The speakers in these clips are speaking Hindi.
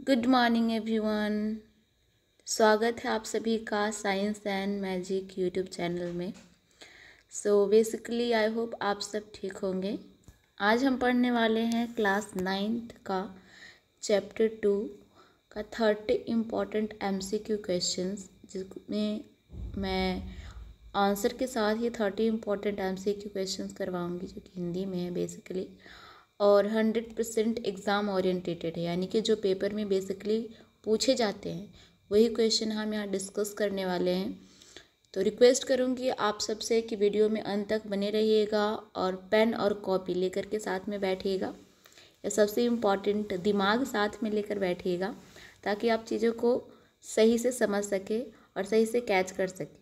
Good morning everyone. स्वागत है आप सभी का science and magic YouTube channel में। सो बेसिकली आई होप आप सब ठीक होंगे। आज हम पढ़ने वाले हैं क्लास 9th का चैप्टर 2 का 30 इम्पॉर्टेंट MCQ क्वेश्चंस, जिसमें मैं आंसर के साथ ही 30 इम्पॉर्टेंट MCQ क्वेश्चंस करवाऊंगी, जो कि हिंदी में है बेसिकली, और 100% एग्ज़ाम ओरिएंटेटेड है, यानी कि जो पेपर में बेसिकली पूछे जाते हैं वही क्वेश्चन हम यहाँ डिस्कस करने वाले हैं। तो रिक्वेस्ट करूँगी आप सबसे कि वीडियो में अंत तक बने रहिएगा और पेन और कॉपी लेकर के साथ में बैठिएगा, या सबसे इम्पॉर्टेंट दिमाग साथ में लेकर बैठिएगा, ताकि आप चीज़ों को सही से समझ सके और सही से कैच कर सके।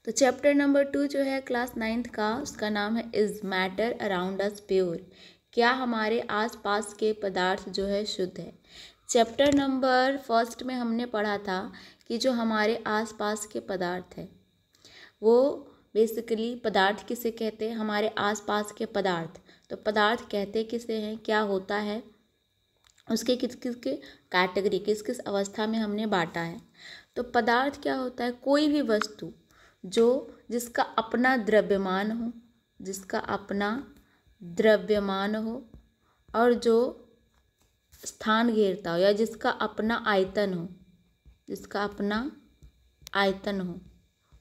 तो चैप्टर नंबर 2 जो है क्लास 9th का, उसका नाम है is matter around us pure. क्या हमारे आसपास के पदार्थ जो है शुद्ध है। चैप्टर नंबर 1 में हमने पढ़ा था कि जो हमारे आसपास के पदार्थ है वो बेसिकली पदार्थ किसे कहते हैं, हमारे आसपास के पदार्थ। तो पदार्थ कहते किसे हैं, क्या होता है, उसके किस किस के कैटेगरी, किस किस अवस्था में हमने बांटा है। तो पदार्थ क्या होता है, कोई भी वस्तु जिसका अपना द्रव्यमान हो, जिसका अपना द्रव्यमान हो और जो स्थान घेरता हो, या जिसका अपना आयतन हो, जिसका अपना आयतन हो,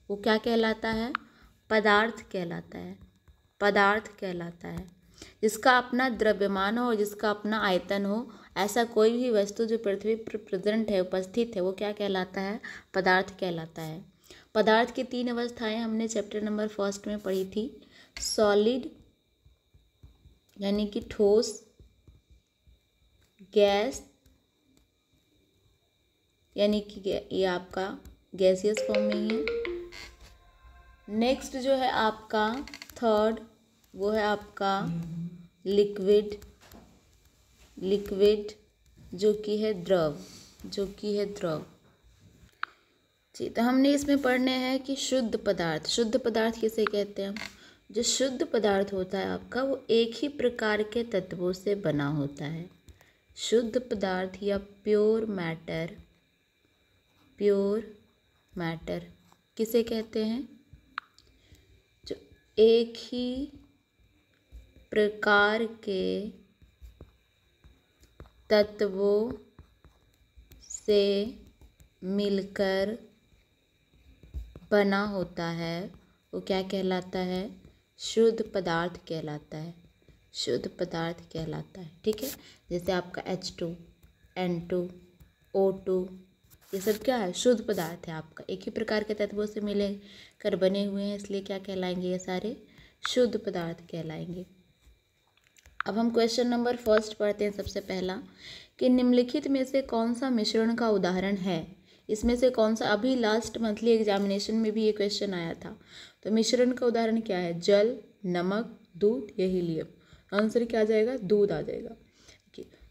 वो क्या कहलाता है, पदार्थ कहलाता है। पदार्थ कहलाता है जिसका अपना द्रव्यमान हो और जिसका अपना आयतन हो। ऐसा कोई भी वस्तु जो पृथ्वी पर प्रेजेंट है, उपस्थित है, वो क्या कहलाता है, पदार्थ कहलाता है। पदार्थ की 3 अवस्थाएं हमने चैप्टर नंबर 1 में पढ़ी थी। सॉलिड यानी कि ठोस, गैस यानी कि ये आपका गैसियस फॉर्म में ही है। नेक्स्ट जो है आपका 3rd, वो है आपका लिक्विड, जो कि है द्रव, जी। तो हमने इसमें पढ़ने हैं कि शुद्ध पदार्थ किसे कहते हैं। जो शुद्ध पदार्थ होता है आपका, वो एक ही प्रकार के तत्वों से बना होता है। शुद्ध पदार्थ या प्योर मैटर किसे कहते हैं, जो एक ही प्रकार के तत्वों से मिलकर बना होता है, वो क्या कहलाता है, शुद्ध पदार्थ कहलाता है। ठीक है। जैसे आपका H2, N2, O2, ये सब क्या है, शुद्ध पदार्थ है आपका, एक ही प्रकार के तत्वों से मिले कर बने हुए हैं, इसलिए क्या कहलाएंगे, ये सारे शुद्ध पदार्थ कहलाएंगे। अब हम क्वेश्चन नंबर 1 पढ़ते हैं। सबसे पहला कि निम्नलिखित में से कौन सा मिश्रण का उदाहरण है। इसमें से कौन सा, अभी लास्ट मंथली एग्जामिनेशन में भी ये क्वेश्चन आया था। तो मिश्रण का उदाहरण क्या है, जल, नमक, दूध या हीलियम। आंसर क्या आ जाएगा, दूध आ जाएगा।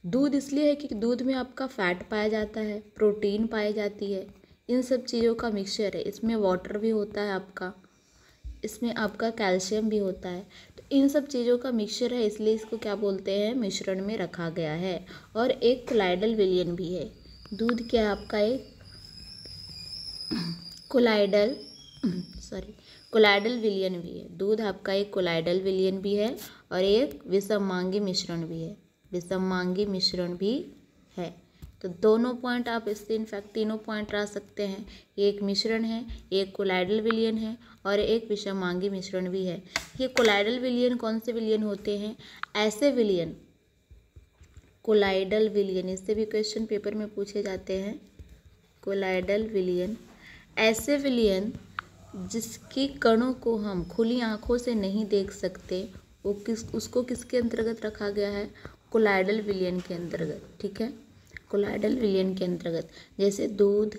दूध इसलिए है कि दूध में आपका फैट पाया जाता है, प्रोटीन पाई जाती है, इन सब चीज़ों का मिक्सचर है। इसमें वाटर भी होता है आपका, इसमें आपका कैल्शियम भी होता है। तो इन सब चीज़ों का मिक्सचर है, इसलिए इसको क्या बोलते हैं, मिश्रण में रखा गया है। और एक कोलाइडल विलयन भी है। दूध क्या है आपका, एक कोलाइडल विलयन भी है। दूध आपका एक कोलाइडल विलयन भी है और एक विषममांगी मिश्रण भी है। तो दोनों पॉइंट आप इससे, इनफैक्ट तीनों पॉइंट ला सकते हैं। एक मिश्रण है, एक कोलाइडल विलयन है और एक विषममांगी मिश्रण भी है। ये कोलाइडल विलयन कौन से विलयन होते हैं, ऐसे विलयन, कोलाइडल विलयन, इससे भी क्वेश्चन पेपर में पूछे जाते हैं। कोलाइडल विलयन ऐसे विलयन जिसकी कणों को हम खुली आंखों से नहीं देख सकते, उसको किसके अंतर्गत रखा गया है, कोलाइडल विलयन के अंतर्गत। ठीक है, कोलाइडल विलयन के अंतर्गत। जैसे दूध,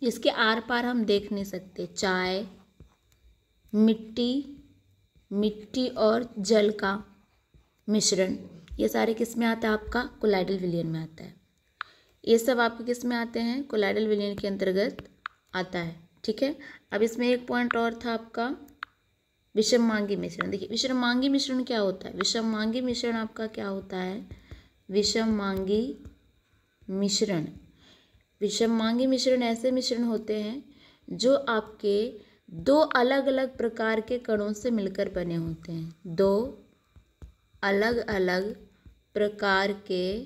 इसके आर पार हम देख नहीं सकते। चाय, मिट्टी और जल का मिश्रण, ये सारे किस में आता है, आपका कोलाइडल विलयन में आता है। ये सब आपके किस में आते हैं, कोलाइडल विलयन के अंतर्गत आता है। ठीक है। अब इसमें एक पॉइंट और था आपका, विषममांगी मिश्रण। देखिए विषममांगी मिश्रण क्या होता है, विषममांगी मिश्रण आपका क्या होता है, विषमांगी मिश्रण। विषमांगी मिश्रण ऐसे मिश्रण होते हैं जो आपके दो अलग अलग प्रकार के कणों से मिलकर बने होते हैं। दो अलग अलग प्रकार के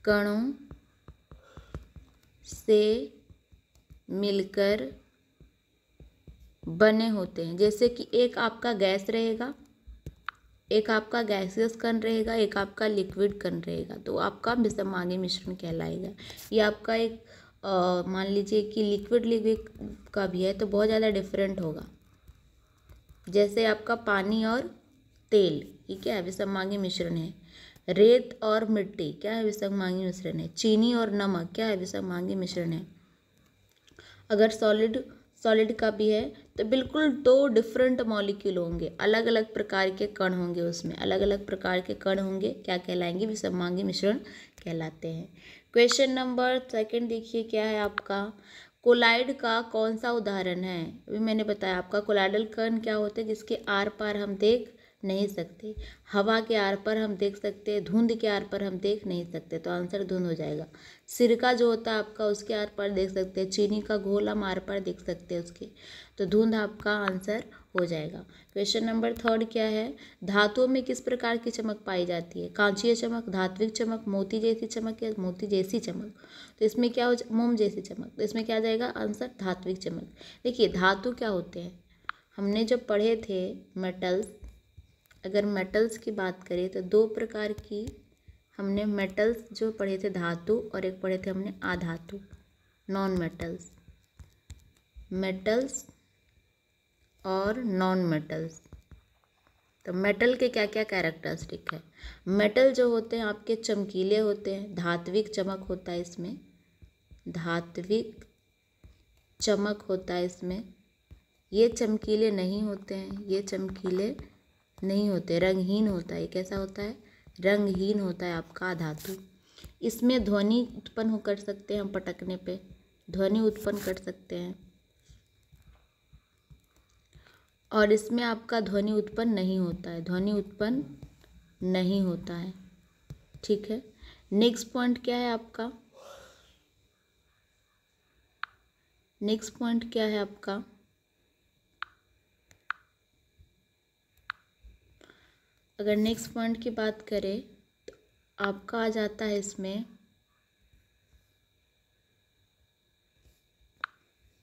कणों से मिलकर बने होते हैं। जैसे कि एक आपका गैस रहेगा, एक आपका गैसियस कण रहेगा, एक आपका लिक्विड कण रहेगा, तो आपका विषमांगी मिश्रण कहलाएगा। ये आपका एक मान लीजिए कि लिक्विड लिक्विड का भी है तो बहुत ज़्यादा डिफरेंट होगा। जैसे आपका पानी और तेल, ये क्या है? विषमांगी मिश्रण है। रेत और मिट्टी क्या है? विषमांगी मिश्रण है। चीनी और नमक क्या है? विषमांगी मिश्रण है। अगर सॉलिड का भी है तो बिल्कुल दो डिफरेंट मॉलिक्यूल होंगे, अलग अलग प्रकार के कण होंगे, उसमें अलग अलग प्रकार के कण होंगे, क्या कहलाएंगे? विषमांगी मिश्रण कहलाते हैं। क्वेश्चन नंबर 2 देखिए क्या है आपका, कोलाइड का कौन सा उदाहरण है? अभी मैंने बताया आपका कोलाइडल कण क्या होते हैं जिसके आर पार हम देख नहीं सकते। हवा के आर पर हम देख सकते हैं, धुंध के आर पर हम देख नहीं सकते, तो आंसर धुंध हो जाएगा। सिरका जो होता है आपका उसके आर पर देख सकते हैं, चीनी का घोल हम आर पर देख सकते हैं उसके, तो धुंध आपका आंसर हो जाएगा। क्वेश्चन नंबर 3 क्या है, धातुओं में किस प्रकार की चमक पाई जाती है? कांचीय चमक, धात्विक चमक, मोती जैसी चमक या मोती जैसी चमक? तो इसमें क्या हो, मोम जैसी चमक, तो इसमें क्या आ जाएगा आंसर? धात्विक चमक। देखिए धातु क्या होते हैं, हमने जब पढ़े थे मेटल्स, अगर मेटल्स की बात करें तो दो प्रकार की हमने मेटल्स जो पढ़े थे, धातु, और एक पढ़े थे हमने अधातु, नॉन मेटल्स। मेटल्स और नॉन मेटल्स। तो मेटल के क्या क्या कैरेक्टरिस्टिक है? मेटल जो होते हैं आपके चमकीले होते हैं, धात्विक चमक होता है इसमें, धात्विक चमक होता है इसमें। ये चमकीले नहीं होते हैं, ये चमकीले नहीं होते, रंगहीन होता है। कैसा होता है? रंगहीन होता है आपका धातु। इसमें ध्वनि उत्पन्न कर सकते हैं हम, पटकने पे ध्वनि उत्पन्न कर सकते हैं, और इसमें आपका ध्वनि उत्पन्न नहीं होता है, ध्वनि उत्पन्न नहीं होता है। ठीक है, नेक्स्ट पॉइंट क्या है आपका? नेक्स्ट पॉइंट क्या है आपका? अगर नेक्स्ट पॉइंट की बात करें तो आपका आ जाता है इसमें,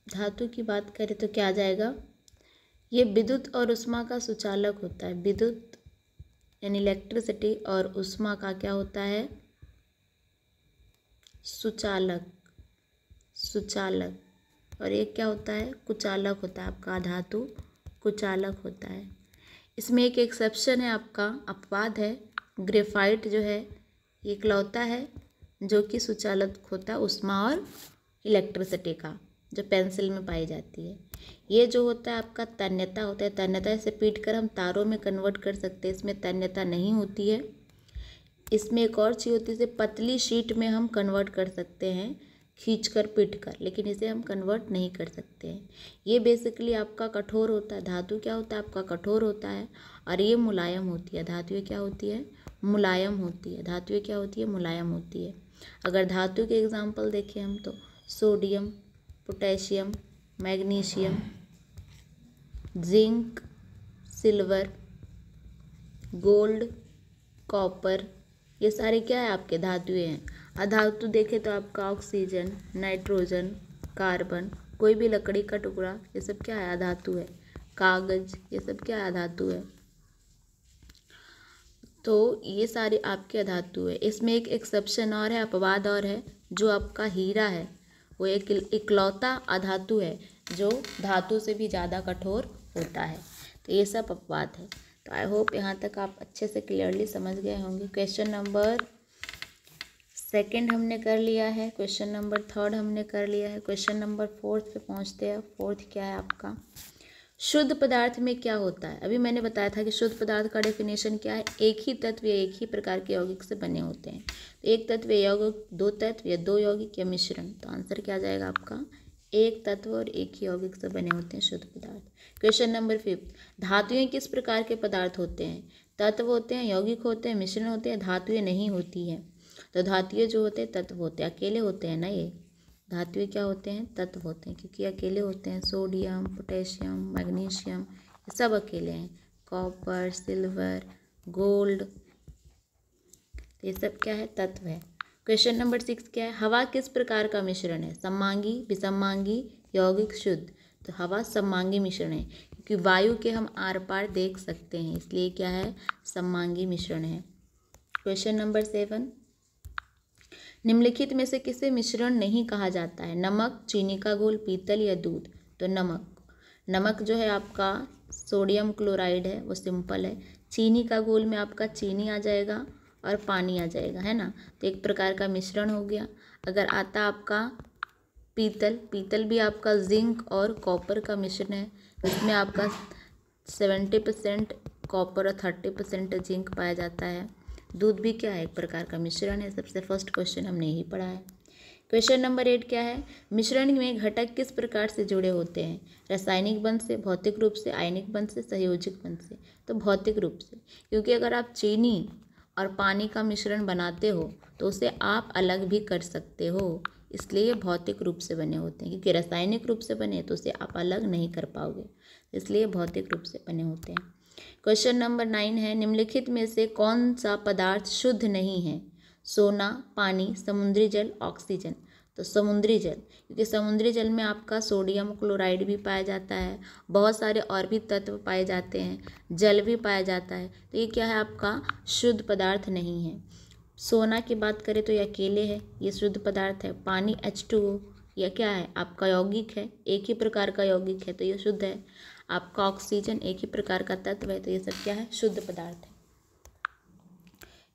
धातु की बात करें तो क्या आ जाएगा? ये विद्युत और ऊष्मा का सुचालक होता है। विद्युत यानी इलेक्ट्रिसिटी और ऊष्मा का क्या होता है? सुचालक। सुचालक। और ये क्या होता है? कुचालक होता है आपका, धातु कुचालक होता है। इसमें एक एक्सेप्शन है आपका, अपवाद है, ग्रेफाइट जो है ये इकलौता है जो कि सुचालक होता है ऊष्मा और इलेक्ट्रिसिटी का, जो पेंसिल में पाई जाती है। ये जो होता है आपका तन्यता होता है, तन्यता से पीट कर हम तारों में कन्वर्ट कर सकते हैं, इसमें तन्यता नहीं होती है। इसमें एक और चीज़ होती है, इसे पतली शीट में हम कन्वर्ट कर सकते हैं, खींच कर पीट कर, लेकिन इसे हम कन्वर्ट नहीं कर सकते हैं। ये बेसिकली आपका कठोर होता है। धातु क्या होता है आपका? कठोर होता है, और ये मुलायम होती है। धातुएं क्या होती है? मुलायम होती है। धातुएं क्या होती है? मुलायम होती है। अगर धातु के एग्जाम्पल देखें हम तो sodium, potassium, magnesium, zinc, silver, gold, copper, ये सारे क्या है आपके? धातुएं हैं। अधातु देखें तो आपका ऑक्सीजन, नाइट्रोजन, कार्बन, कोई भी लकड़ी का टुकड़ा, ये सब क्या है? अधातु है। कागज, ये सब क्या है? अधातु है। तो ये सारे आपके अधातु है। इसमें एक एक्सेप्शन और है, अपवाद और है, जो आपका हीरा है वो एक इकलौता अधातु है जो धातु से भी ज़्यादा कठोर होता है। तो ये सब अपवाद है। तो आई होप यहाँ तक आप अच्छे से क्लियरली समझ गए होंगे। क्वेश्चन नंबर 2 हमने कर लिया है, क्वेश्चन नंबर 3 हमने कर लिया है, क्वेश्चन नंबर 4 पे पहुँचते हैं। 4 क्या है आपका? शुद्ध पदार्थ में क्या होता है? अभी मैंने बताया था कि शुद्ध पदार्थ का डेफिनेशन क्या है? एक ही तत्व या एक ही प्रकार के यौगिक से बने होते हैं। तो एक तत्व या यौगिक, दो तत्व या दो यौगिक या मिश्रण। तो आंसर क्या आ जाएगा आपका? एक तत्व और एक ही यौगिक से बने होते हैं शुद्ध पदार्थ। क्वेश्चन नंबर 5, धातुएं किस प्रकार के पदार्थ होते हैं? तत्व होते हैं, यौगिक होते हैं, मिश्रण होते हैं, धातुएं नहीं होती हैं। तो धातुएं जो होते हैं तत्व होते हैं, अकेले होते हैं ना ये। धातुएं क्या होते हैं? तत्व होते हैं, क्योंकि अकेले होते हैं। सोडियम, पोटेशियम, मैग्नीशियम, ये सब अकेले हैं। कॉपर, सिल्वर, गोल्ड, ये सब क्या है? तत्व है। क्वेश्चन नंबर 6 क्या है? हवा किस प्रकार का मिश्रण है? सममांगी, विषममांगी, यौगिक, शुद्ध। तो हवा सममांगी मिश्रण है, क्योंकि वायु के हम आर पार देख सकते हैं, इसलिए क्या है? सममांगी मिश्रण है। क्वेश्चन नंबर 7, निम्नलिखित में से किसे मिश्रण नहीं कहा जाता है? नमक, चीनी का घोल, पीतल या दूध। तो नमक जो है आपका सोडियम क्लोराइड है, वो सिंपल है। चीनी का घोल में आपका चीनी आ जाएगा और पानी आ जाएगा, है ना। तो एक प्रकार का मिश्रण हो गया। अगर आता आपका पीतल भी आपका जिंक और कॉपर का मिश्रण है, इसमें आपका 70% कॉपर और 30% जिंक पाया जाता है। दूध भी क्या है? एक प्रकार का मिश्रण है। सबसे फर्स्ट क्वेश्चन हमने यही पढ़ा है। क्वेश्चन नंबर 8 क्या है? मिश्रण में घटक किस प्रकार से जुड़े होते हैं? रासायनिक बंध से, भौतिक रूप से, आयनिक बंध से, संयोजक बंध से। तो भौतिक रूप से, क्योंकि अगर आप चीनी और पानी का मिश्रण बनाते हो तो उसे आप अलग भी कर सकते हो, इसलिए ये भौतिक रूप से बने होते हैं। क्योंकि रासायनिक रूप से बने तो उसे आप अलग नहीं कर पाओगे, इसलिए भौतिक रूप से बने होते हैं। क्वेश्चन नंबर 9 है, निम्नलिखित में से कौन सा पदार्थ शुद्ध नहीं है? सोना, पानी, समुद्री जल, ऑक्सीजन। तो समुद्री जल, क्योंकि समुद्री जल में आपका सोडियम क्लोराइड भी पाया जाता है, बहुत सारे और भी तत्व पाए जाते हैं, जल भी पाया जाता है, तो ये क्या है? आपका शुद्ध पदार्थ नहीं है। सोना की बात करें तो ये अकेले है, ये शुद्ध पदार्थ है। पानी H2O, यह क्या है? आपका यौगिक है, एक ही प्रकार का यौगिक है, तो ये शुद्ध है। आपका ऑक्सीजन एक ही प्रकार का तत्व है, तो ये सब क्या है? शुद्ध पदार्थ है।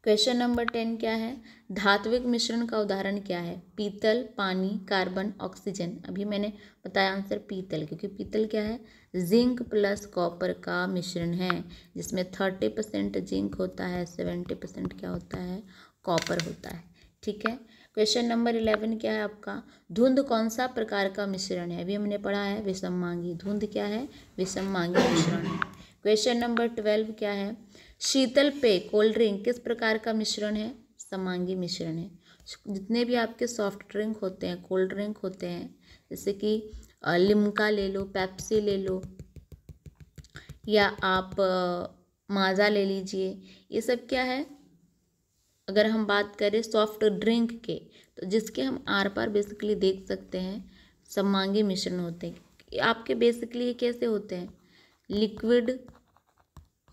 क्वेश्चन नंबर 10 क्या है? धात्विक मिश्रण का उदाहरण क्या है? पीतल, पानी, कार्बन, ऑक्सीजन। अभी मैंने बताया आंसर पीतल, क्योंकि पीतल क्या है? जिंक प्लस कॉपर का मिश्रण है, जिसमें 30% जिंक होता है, 70% क्या होता है? कॉपर होता है। ठीक है। क्वेश्चन नंबर 11 क्या है आपका? धुंध कौन सा प्रकार का मिश्रण है? अभी हमने पढ़ा है विषममांगी। धुंध क्या है? विषममांगी मिश्रण है। क्वेश्चन नंबर 12 क्या है? शीतल पेय, कोल्ड ड्रिंक किस प्रकार का मिश्रण है? समांगी मिश्रण है। जितने भी आपके सॉफ्ट ड्रिंक होते हैं, कोल्ड ड्रिंक होते हैं, जैसे कि लिम्का ले लो, पेप्सी ले लो, या आप माजा ले लीजिए, ये सब क्या है? अगर हम बात करें सॉफ्ट ड्रिंक के, तो जिसके हम आर पार बेसिकली देख सकते हैं, समांगी मिश्रण होते हैं। आपके बेसिकली ये कैसे होते हैं? लिक्विड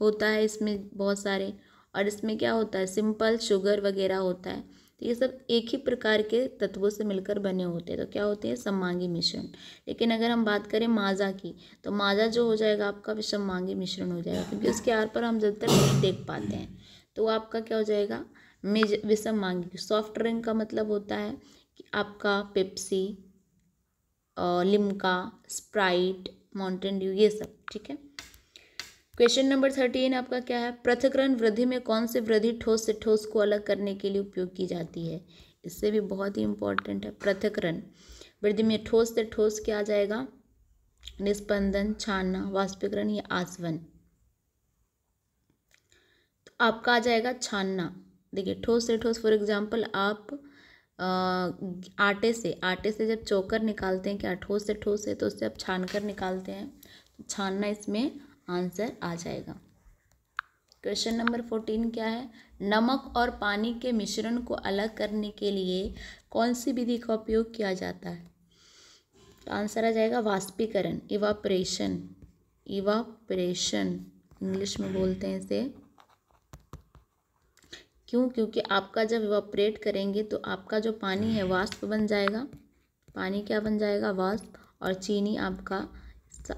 होता है इसमें बहुत सारे, और इसमें क्या होता है? सिंपल शुगर वगैरह होता है। तो ये सब एक ही प्रकार के तत्वों से मिलकर बने होते हैं, तो क्या होते हैं? सममांगी मिश्रण। लेकिन अगर हम बात करें माजा की, तो माजा जो हो जाएगा आपका विषममांगी मिश्रण हो जाएगा, क्योंकि उसके आर पर हम ज़्यादातर नहीं देख पाते हैं, तो आपका क्या हो जाएगा? विषममांगी। सॉफ्ट ड्रिंक का मतलब होता है कि आपका Pepsi, Limca, Sprite, Mountain Dew, ये सब। ठीक है। क्वेश्चन नंबर 13 आपका क्या है? पृथक्करण वृद्धि में कौन सी वृद्धि ठोस से ठोस को अलग करने के लिए उपयोग की जाती है? इससे भी बहुत ही इंपॉर्टेंट है। पृथक्करण वृद्धि में ठोस से ठोस क्या आ जाएगा? निस्पंदन, छानना, वाष्पीकरण या आसवन। तो आपका आ जाएगा छानना। देखिए, ठोस से ठोस, फॉर एग्जाम्पल आप आटे से जब चोकर निकालते हैं, क्या ठोस से ठोस है? तो उससे आप छान कर निकालते हैं, तो छानना इसमें आंसर आ जाएगा। क्वेश्चन नंबर 14 क्या है? नमक और पानी के मिश्रण को अलग करने के लिए कौन सी विधि का उपयोग किया जाता है? तो आंसर आ जाएगा वाष्पीकरण, इवापरेशन। इवापरेशन इंग्लिश में बोलते हैं इसे। क्यों? क्योंकि आपका जब इवापरेट करेंगे तो आपका जो पानी है वाष्प बन जाएगा। पानी क्या बन जाएगा? वाष्प। और चीनी आपका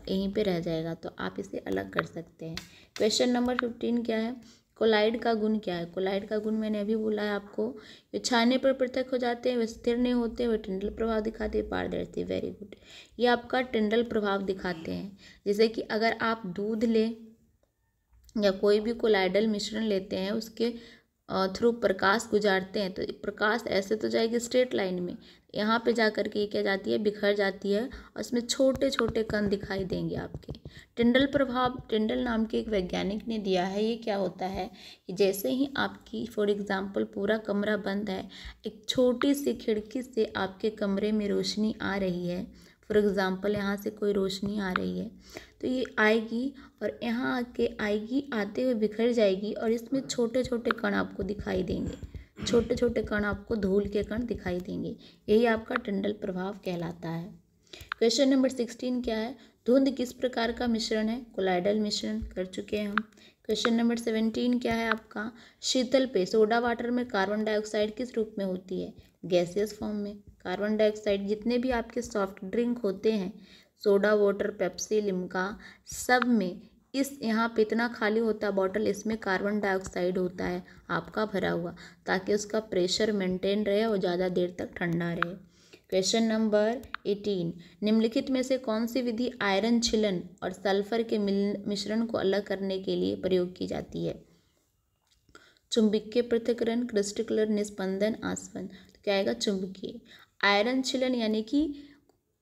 यहीं पे रह जाएगा, तो आप इसे अलग कर सकते हैं। क्वेश्चन नंबर 15 क्या है? कोलाइड का गुण क्या है? कोलाइड का गुण मैंने अभी बोला है आपको, वे छाने पर पृथक हो जाते हैं, वे स्थिर नहीं होते, वे टिंडल प्रभाव दिखाते हैं, पारदर्शी। Very good. ये आपका टिंडल प्रभाव दिखाते हैं। जैसे कि अगर आप दूध लें या कोई भी कोलाइडल मिश्रण लेते हैं, उसके थ्रू प्रकाश गुजारते हैं तो प्रकाश ऐसे तो जाएगी स्ट्रेट लाइन में, यहाँ पे जा कर के ये क्या जाती है, बिखर जाती है और इसमें छोटे छोटे कण दिखाई देंगे आपके। टिंडल प्रभाव, टिंडल नाम के एक वैज्ञानिक ने दिया है। ये क्या होता है कि जैसे ही आपकी फॉर एग्जांपल पूरा कमरा बंद है, एक छोटी सी खिड़की से आपके कमरे में रोशनी आ रही है, फॉर एग्ज़ाम्पल यहाँ से कोई रोशनी आ रही है तो ये आएगी और यहाँ आके आएगी, आते हुए बिखर जाएगी और इसमें छोटे छोटे कण आपको दिखाई देंगे, छोटे छोटे कण आपको धूल के कण दिखाई देंगे। यही आपका टिंडल प्रभाव कहलाता है। क्वेश्चन नंबर 16 क्या है, धुंध किस प्रकार का मिश्रण है, कोलाइडल मिश्रण कर चुके हैं हम। क्वेश्चन नंबर 17 क्या है आपका, शीतल पेय सोडा वाटर में कार्बन डाइऑक्साइड किस रूप में होती है, गैसियस फॉर्म में। कार्बन डाइऑक्साइड जितने भी आपके सॉफ्ट ड्रिंक होते हैं, सोडा वाटर, पेप्सी, लिम्का, सब में इस यहाँ पे इतना खाली होता है बॉटल, इसमें कार्बन डाइऑक्साइड होता है आपका भरा हुआ, ताकि उसका प्रेशर मेंटेन रहे और ज़्यादा देर तक ठंडा रहे। क्वेश्चन नंबर 18, निम्नलिखित में से कौन सी विधि आयरन छिलन और सल्फर के मिश्रण को अलग करने के लिए प्रयोग की जाती है, चुंबकीय पृथक्करण, क्रिस्टलर निस्पंदन, आसवन। तो क्या आएगा, चुंबकीय। आयरन छिलन यानी कि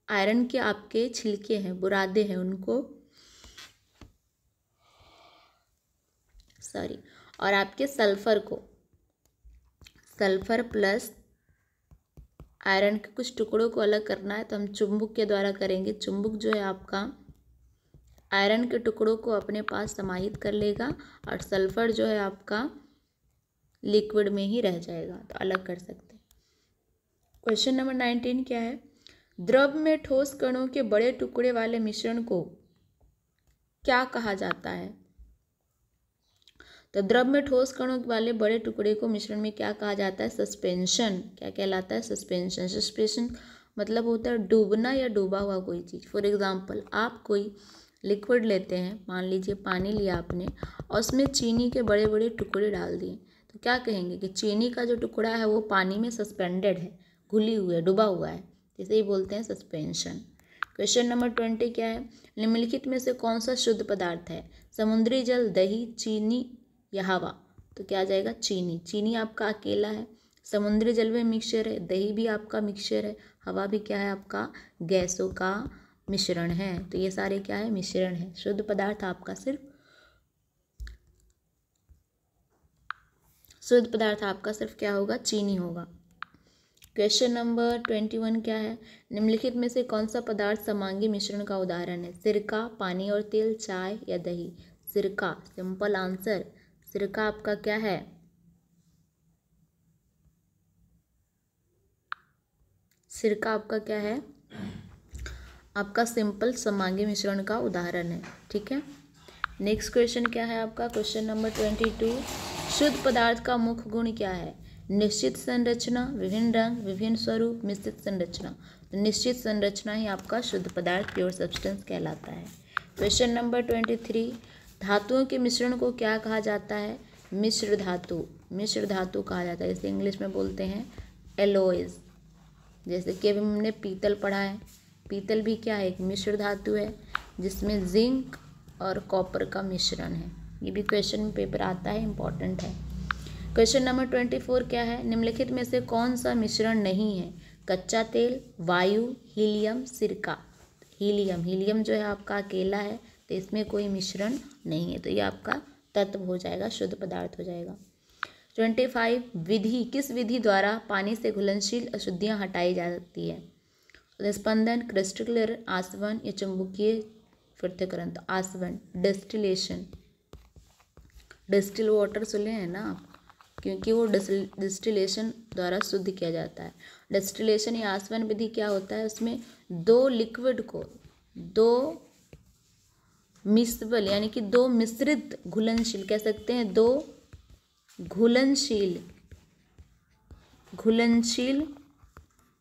आयरन के आपके छिलके हैं, बुरादे हैं, उनको और आपके सल्फर को, सल्फर प्लस आयरन के कुछ टुकड़ों को अलग करना है तो हम चुंबक के द्वारा करेंगे। चुंबक जो है आपका आयरन के टुकड़ों को अपने पास समाहित कर लेगा और सल्फर जो है आपका लिक्विड में ही रह जाएगा, तो अलग कर सकते हैं। क्वेश्चन नंबर 19 क्या है, द्रव में ठोस कणों के बड़े टुकड़े वाले मिश्रण को क्या कहा जाता है। तो द्रव में ठोस कणों वाले बड़े टुकड़े को मिश्रण में क्या कहा जाता है, सस्पेंशन। क्या कहलाता है, सस्पेंशन। सस्पेंशन मतलब होता है डूबना या डूबा हुआ कोई चीज़। फॉर एग्जांपल आप कोई लिक्विड लेते हैं, मान लीजिए पानी लिया आपने और उसमें चीनी के बड़े बड़े टुकड़े डाल दिए, तो क्या कहेंगे कि चीनी का जो टुकड़ा है वो पानी में सस्पेंडेड है, घुली हुई है, डूबा हुआ है, इसे ही बोलते हैं सस्पेंशन। क्वेश्चन नंबर 20 क्या है, निम्नलिखित में से कौन सा शुद्ध पदार्थ है, समुद्री जल, दही, चीनी या हवा। तो क्या आ जाएगा, चीनी। चीनी आपका अकेला है, समुद्री जल में मिक्सचर है, दही भी आपका मिक्सचर है, हवा भी क्या है आपका गैसों का मिश्रण है। तो ये सारे क्या है, मिश्रण है। शुद्ध पदार्थ आपका सिर्फ क्या होगा, चीनी होगा। क्वेश्चन नंबर 21 क्या है, निम्नलिखित में से कौन सा पदार्थ समांगी मिश्रण का उदाहरण है, सिरका, पानी और तेल, चाय या दही। सिरका, सिंपल आंसर। सिरका आपका क्या है, सिरका आपका क्या है, आपका सिंपल समांगी मिश्रण का उदाहरण है। ठीक है, नेक्स्ट क्वेश्चन क्या है आपका, क्वेश्चन नंबर 22, शुद्ध पदार्थ का मुख्य गुण क्या है, निश्चित संरचना, विभिन्न रंग, विभिन्न स्वरूप, मिश्रित संरचना। तो निश्चित संरचना ही आपका शुद्ध पदार्थ, प्योर सब्सटेंस कहलाता है। क्वेश्चन नंबर 23, धातुओं के मिश्रण को क्या कहा जाता है, मिश्र धातु। मिश्र धातु कहा जाता है, जैसे इंग्लिश में बोलते हैं एलॉयज। जैसे कि अभी हमने पीतल पढ़ा है, पीतल भी क्या है, एक मिश्र धातु है जिसमें जिंक और कॉपर का मिश्रण है। ये भी क्वेश्चन में पेपर आता है, इंपॉर्टेंट है। क्वेश्चन नंबर 24 क्या है, निम्नलिखित में से कौन सा मिश्रण नहीं है, कच्चा तेल, वायु, हीलियम, सिरका। हीलियम जो है आपका अकेला है, तो इसमें कोई मिश्रण नहीं है, तो ये आपका तत्व हो जाएगा, शुद्ध पदार्थ हो जाएगा। 25, विधि, किस विधि द्वारा पानी से घुलनशील अशुद्धियाँ हटाई जाती है, निस्पंदन, क्रिस्टलर, आसवन या चुंबकीय पृथक्करण। तो आसवन, डिस्टिलेशन। डिस्टिल वाटर सुने हैं ना आप, क्योंकि वो डिस्टिलेशन द्वारा शुद्ध किया जाता है। डिस्टिलेशन या आसवन विधि क्या होता है, उसमें दो लिक्विड को, दो मिश्रबल यानी कि दो मिश्रित घुलनशील कह सकते हैं, दो घुलनशील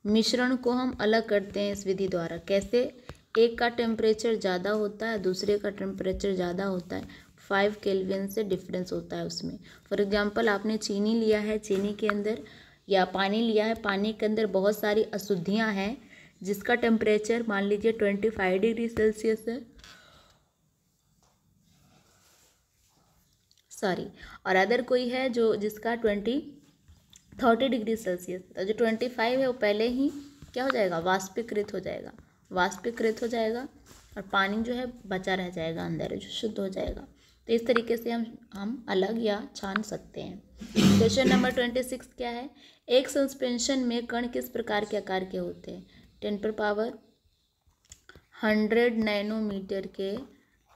मिश्रण को हम अलग करते हैं इस विधि द्वारा। कैसे, एक का टेम्परेचर ज़्यादा होता है, दूसरे का टेम्परेचर ज़्यादा होता है, 5 केल्विन से डिफरेंस होता है उसमें। फॉर एग्जांपल आपने चीनी लिया है, चीनी के अंदर, या पानी लिया है, पानी के अंदर बहुत सारी अशुद्धियाँ हैं जिसका टेम्परेचर मान लीजिए 25 डिग्री सेल्सियस है, सॉरी, और अदर कोई है जो जिसका 30 डिग्री सेल्सियस, तो जो 25 है वो पहले ही क्या हो जाएगा, वाष्पीकृत हो जाएगा, वाष्पीकृत हो जाएगा और पानी जो है बचा रह जाएगा अंदर, जो शुद्ध हो जाएगा। तो इस तरीके से हम अलग या छान सकते हैं। क्वेश्चन नंबर 26 क्या है, एक सस्पेंशन में कण किस प्रकार के आकार के होते हैं? 10⁻100 नैनोमीटर के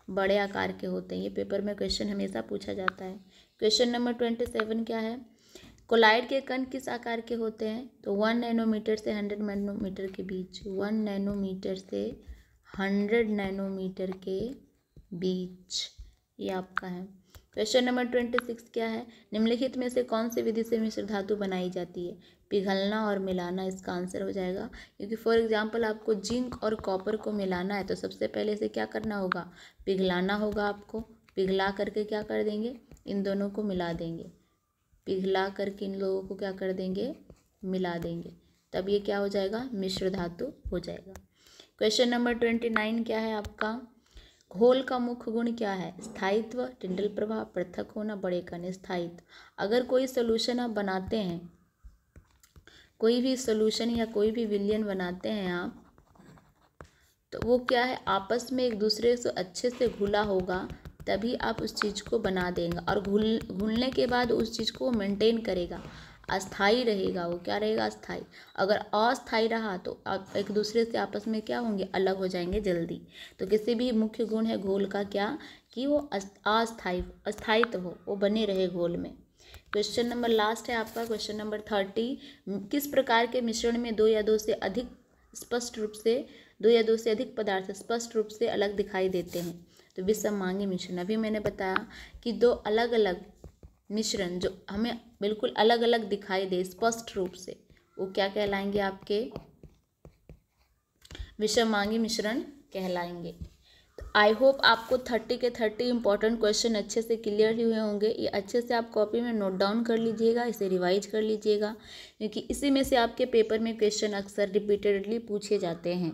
बड़े आकार के होते हैं। ये पेपर में क्वेश्चन हमेशा पूछा जाता है। क्वेश्चन नंबर 27 क्या है, कोलाइड के कण किस आकार के होते हैं? तो 1 नैनोमीटर से 100 नैनोमीटर के बीच, 1 नैनोमीटर से 100 नैनोमीटर के बीच, ये आपका है। क्वेश्चन नंबर 26 क्या है, निम्नलिखित में से कौन सी विधि से मिश्र धातु बनाई जाती है? पिघलना और मिलाना इसका आंसर हो जाएगा, क्योंकि फॉर एग्जांपल आपको जिंक और कॉपर को मिलाना है तो सबसे पहले से क्या करना होगा, पिघलाना होगा। आपको पिघला करके क्या कर देंगे, इन दोनों को मिला देंगे, पिघला करके इन लोगों को क्या कर देंगे, मिला देंगे, तब ये क्या हो जाएगा, मिश्र धातु हो जाएगा। क्वेश्चन नंबर 29 क्या है आपका, घोल का मुख्य गुण क्या है? स्थायित्व, टिंडल प्रभाव, पृथक होना, बड़े कण। स्थायित्व, अगर कोई सोल्यूशन आप बनाते हैं, कोई भी सोल्यूशन या कोई भी विलयन बनाते हैं आप, तो वो क्या है, आपस में एक दूसरे से अच्छे से घुला होगा, तभी आप उस चीज़ को बना देंगे, और घुलने के बाद उस चीज़ को मेंटेन करेगा, अस्थाई रहेगा, वो क्या रहेगा, अस्थाई। अगर अस्थाई रहा तो आप एक दूसरे से आपस में क्या होंगे, अलग हो जाएंगे जल्दी। तो किसी भी मुख्य गुण है घोल का क्या, कि वो अस्थायित्व हो, वो बने रहे घोल में। क्वेश्चन नंबर लास्ट है आपका, क्वेश्चन नंबर 30, किस प्रकार के मिश्रण में दो या दो से अधिक पदार्थ स्पष्ट रूप से अलग दिखाई देते हैं? तो विषममांगी मिश्रण। अभी मैंने बताया कि दो अलग अलग मिश्रण जो हमें बिल्कुल अलग अलग दिखाई दे स्पष्ट रूप से, वो क्या कहलाएंगे, आपके विषममांगी मिश्रण कहलाएंगे। तो आई होप आपको 30 के 30 इंपॉर्टेंट क्वेश्चन अच्छे से क्लियर हुए होंगे। ये अच्छे से आप कॉपी में नोट डाउन कर लीजिएगा, इसे रिवाइज कर लीजिएगा, क्योंकि इसी में से आपके पेपर में क्वेश्चन अक्सर रिपीटेडली पूछे जाते हैं।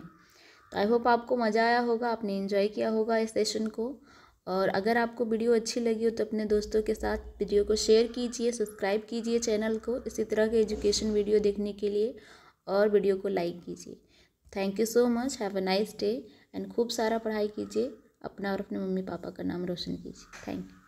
तो आई होप आपको मज़ा आया होगा, आपने एंजॉय किया होगा इस सेशन को। और अगर आपको वीडियो अच्छी लगी हो तो अपने दोस्तों के साथ वीडियो को शेयर कीजिए, सब्सक्राइब कीजिए चैनल को इसी तरह के एजुकेशन वीडियो देखने के लिए, और वीडियो को लाइक कीजिए। Thank you so much, have a nice day, and खूब सारा पढ़ाई कीजिए, अपना और अपने मम्मी पापा का नाम रोशन कीजिए। Thank you.